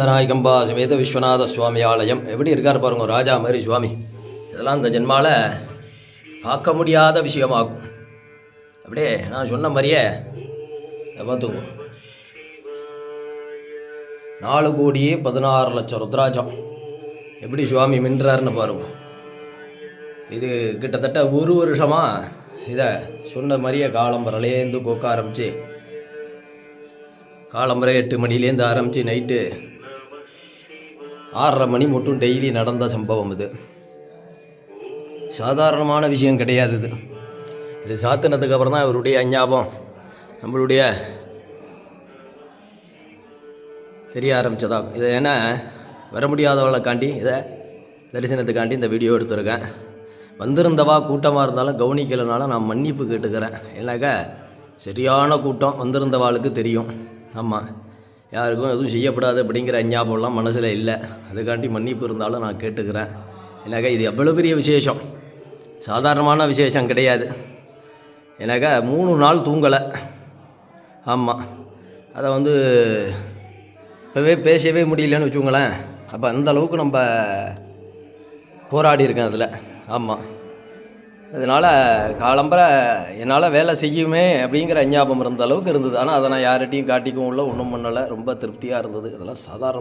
நாயகம்பா சமேத விஸ்வநாத சுவாமி ஆலயம் எப்படி இருக்கார் பாருங்க, ராஜா மாதிரி சுவாமி. இதெல்லாம் இந்த ஜென்மால பார்க்க முடியாத விஷயமாகும். அப்படியே நான் சொன்ன மாதிரியே பார்த்துக்குவோம். 4,16,00,000 ருத்ராஜம் எப்படி சுவாமி மின்றாருன்னு பாருங்க. இது கிட்டத்தட்ட ஒரு வருஷமாக இதை சொன்ன மாதிரியே காலம்பரையிலேருந்து கொக்க ஆரம்பித்து காலம்பரை 8 மணிலேருந்து ஆரம்பித்து நைட்டு 6:30 மணி மட்டும் டெய்லி நடந்த சம்பவம். இது சாதாரணமான விஷயம் கிடையாது. இது சாத்தினதுக்கு அப்புறம் தான் இவருடைய அஞ்ஞாபம் நம்மளுடைய தெரிய ஆரம்பித்ததாகும். இதை ஏன்னா வர முடியாதவளைக்காண்டி இதை தரிசனத்துக்காண்டி இந்த வீடியோ எடுத்துருக்கேன். வந்திருந்தவா கூட்டமாக இருந்தாலும் கவனிக்கலைனால நான் மன்னிப்பு கேட்டுக்கிறேன். ஏன்னாக்கா சரியான கூட்டம் வந்திருந்தவாளுக்கு தெரியும். ஆமாம், யாருக்கும் எதுவும் செய்யப்படாது அப்படிங்கிற ஞாபகம்லாம் மனசில் இல்லை. அதுக்காண்டி மன்னிப்பு இருந்தாலும் நான் கேட்டுக்கிறேன். ஏன்னாக்கா இது எவ்வளோ பெரிய விசேஷம், சாதாரணமான விசேஷம் கிடையாது. ஏன்னாக்கா 3 நாள் தூங்கலை. ஆமாம், அதை இப்போவே பேசவே முடியலன்னு வச்சுக்கோங்களேன். அப்போ அந்தளவுக்கு நம்ம போராடி இருக்கேன் அதில். ஆமாம், அதனால் காலம்பரை என்னால் வேலை செய்யுமே அப்படிங்கிற ஞாபகம் இருந்த அளவுக்கு இருந்தது. ஆனால் அதை நான் யார்கிட்டையும் காட்டிக்கவும் இல்லை, ஒன்றும் பண்ணலை. ரொம்ப திருப்தியாக இருந்தது. அதெல்லாம் சாதாரண